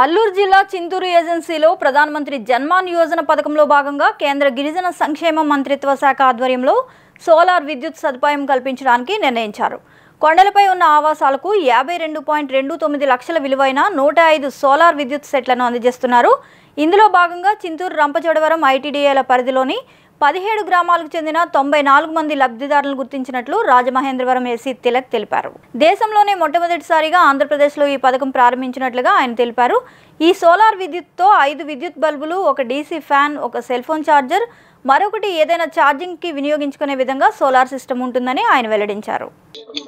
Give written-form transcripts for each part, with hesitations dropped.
అల్లూరు జిల్లా చింతూరు ఏజెన్సీలో ప్రధానమంత్రి జన్మాన్ యోజన పథకంలో భాగంగా కేంద్ర గిరిజన సంక్షేమ మంత్రిత్వ శాఖ ఆధ్వర్యంలో సోలార్ విద్యుత్ సదుపాయం కల్పించడానికి నిర్ణయించారు. కొండలపై ఉన్న ఆవాసాలకు 52.29 లక్షల విలువైన 105 సోలార్ విద్యుత్ సెట్లను అందజేస్తున్నారు. ఇందులో భాగంగా చింతూరు రంపచోడవరం ఐటీడీఏల పరిధిలోని 17 గ్రామాలకు చెందిన 94 మంది లబ్ధిదారులను గుర్తించినట్లు రాజమహేంద్రవరం ఏసీ తిలక్ తెలిపారు. దేశంలోనే మొట్టమొదటిసారిగా ఆంధ్రప్రదేశ్లో ఈ పథకం ప్రారంభించినట్లుగా ఆయన తెలిపారు. ఈ సోలార్ విద్యుత్తో 5 విద్యుత్ బల్బులు, ఒక డీసీ ఫ్యాన్, ఒక సెల్ ఫోన్ ఛార్జర్, మరొకటి ఏదైనా ఛార్జింగ్ కి వినియోగించుకునే విధంగా సోలార్ సిస్టమ్ ఉంటుందని ఆయన వెల్లడించారు.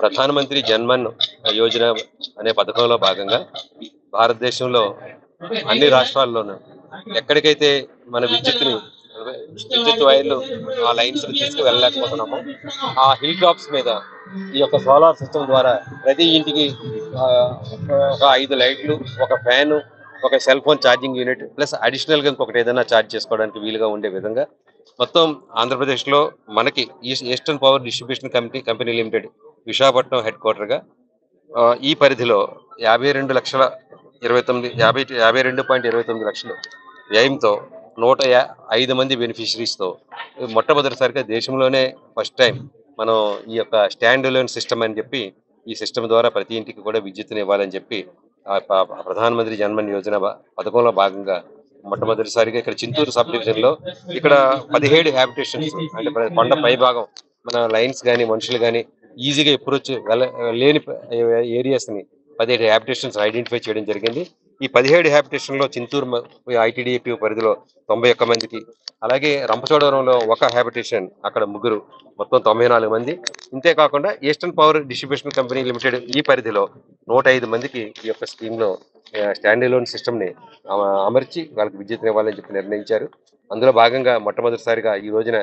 ప్రధానమంత్రి జన్మన్ యోజన అనే పథకంలో భాగంగా భారతదేశంలో అన్ని రాష్ట్రాల్లోనూ ఎక్కడికైతే మన విద్యుత్ వైర్లు ఆ లైన్స్ తీసుకు వెళ్ళలేకపోతున్నామో ఆ హిల్ టాప్స్ మీద ఈ యొక్క సోలార్ సిస్టమ్ ద్వారా ప్రతి ఇంటికి ఒక 5 లైట్లు, ఒక ఫ్యాను, ఒక cell phone charging unit plus అడిషనల్గా ఇంకొకటి ఏదైనా ఛార్జ్ చేసుకోవడానికి వీలుగా ఉండే విధంగా మొత్తం ఆంధ్రప్రదేశ్లో మనకి eastern power distribution company limited Visakhapatnam head క్వార్టర్గా ఈ పరిధిలో 52.29 లక్షలు వ్యయంతో 105 మంది బెనిఫిషరీస్తో మొట్టమొదటిసారిగా దేశంలోనే ఫస్ట్ టైం మనం ఈ యొక్క స్టాండ్ అలోన్ సిస్టమ్ అని చెప్పి ఈ సిస్టమ్ ద్వారా ప్రతి ఇంటికి కూడా విద్యుత్తుని ఇవ్వాలని చెప్పి ప్రధానమంత్రి జన్మన్ యోజన పథకంలో భాగంగా మొట్టమొదటిసారిగా ఇక్కడ చింతూరు సబ్ డివిజన్లో ఇక్కడ 17 హ్యాబిటేషన్స్ అంటే కొండ పై భాగం మన లైన్స్ కానీ మనుషులు కానీ ఈజీగా అప్రోచ్ లేని ఏరియాస్ని 17 హ్యాబిటేషన్స్ ఐడెంటిఫై చేయడం జరిగింది. ఈ 17 హ్యాబిటేషన్లో చింతూరు ఐటీడీఏపీ పరిధిలో 91 మందికి, అలాగే రంపచోడవరంలో ఒక హ్యాబిటేషన్ అక్కడ 3, మొత్తం 94 మంది. ఇంతేకాకుండా eastern power distribution company limited ఈ పరిధిలో 105 మందికి ఈ యొక్క స్కీమ్లో స్టాండ్ అలోన్ సిస్టమ్ని అమర్చి వాళ్ళకి విద్యుత్ని ఇవ్వాలని చెప్పి నిర్ణయించారు. అందులో భాగంగా మొట్టమొదటిసారిగా ఈ రోజున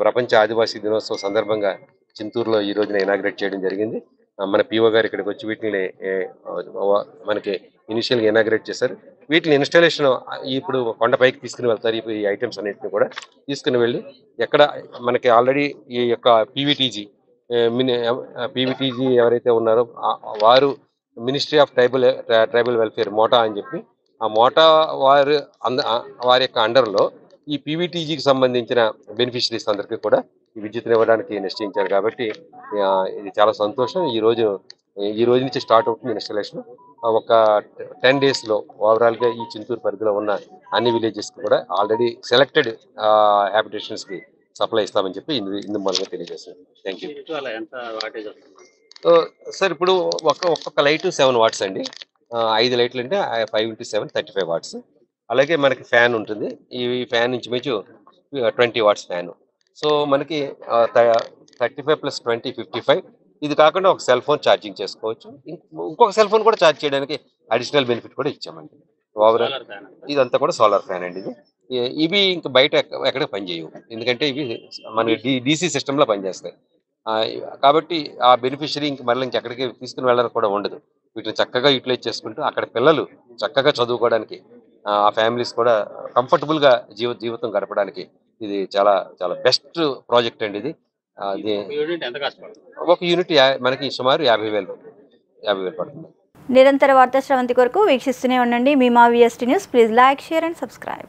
ప్రపంచ ఆదివాసీ దినోత్సవం సందర్భంగా చింతూరులో ఈ రోజున ఇనాగ్రేట్ చేయడం జరిగింది. మన పిఓ గారు ఇక్కడికి వచ్చి వీటిని మనకి ఇనిషియల్గా ఇనాగ్రేట్ చేశారు. వీటిని ఇన్స్టాలేషన్ ఇప్పుడు కొండపైకి తీసుకుని వెళ్తారు. ఈ ఐటమ్స్ అన్నింటిని కూడా తీసుకుని వెళ్ళి ఎక్కడ మనకి ఆల్రెడీ ఈ యొక్క పీవీటీజీ ఎవరైతే ఉన్నారో వారు మినిస్ట్రీ ఆఫ్ ట్రైబల్ వెల్ఫేర్ మోటా అని చెప్పి ఆ మోటా వారి యొక్క అండర్లో ఈ పీవీటీజీకి సంబంధించిన బెనిఫిషరీస్ అందరికీ కూడా ఈ విద్యుత్తుని ఇవ్వడానికి నిశ్చయించారు. కాబట్టి ఇది చాలా సంతోషం. ఈ రోజు నుంచి స్టార్ట్ అవుతుంది ఇన్స్టాలేషన్. ఒక 10 డేస్లో ఓవరాల్గా ఈ చింతూరు పరిధిలో ఉన్న అన్ని విలేజెస్కి కూడా ఆల్రెడీ సెలెక్టెడ్ హ్యాబిటేషన్స్కి సప్లై ఇస్తామని చెప్పి ఇందు మూలంగా తెలియజేస్తున్నాను. Thank you sir. ఇప్పుడు ఒక్కొక్క లైట్ 7 వాట్స్ అండి. 5 లైట్లు అంటే 5 × 7 35 వాట్స్. అలాగే మనకి ఫ్యాన్ ఉంటుంది. ఈ ఫ్యాన్ ఇంచుమించు 20 వాట్స్ ఫ్యాను. సో మనకి 35 + 20 55. ఇది కాకుండా ఒక సెల్ ఫోన్ ఛార్జింగ్ చేసుకోవచ్చు. ఇంకొక సెల్ ఫోన్ కూడా ఛార్జ్ చేయడానికి అడిషనల్ బెనిఫిట్ కూడా ఇచ్చామండి. ఓవరాల్ ఇదంతా కూడా సోలార్ ఫ్యాన్ అండి. ఇవి ఇంకా బయట ఎక్కడ పనిచేయవు, ఎందుకంటే ఇవి మన డీసీ సిస్టంలో పనిచేస్తాయి. కాబట్టి ఆ బెనిఫిషరీ మళ్ళీ ఇంకెక్కడికి తీసుకుని వెళ్ళడానికి కూడా ఉండదు. వీటిని చక్కగా యూటిలైజ్ చేసుకుంటూ అక్కడ పిల్లలు చక్కగా చదువుకోవడానికి, ఆ ఫ్యామిలీస్ కూడా కంఫర్టబుల్గా జీవితం గడపడానికి ఇది చాలా చాలా బెస్ట్ ప్రాజెక్ట్ అండి. ఇది ఒక యూనిట్ మనకి సుమారు 50,000 పడుతుంది. నిరంతర వార్తా శ్రవంతి కొరకు వీక్షిస్తూనే ఉండండి మీ మా VST news. Please like, share and subscribe.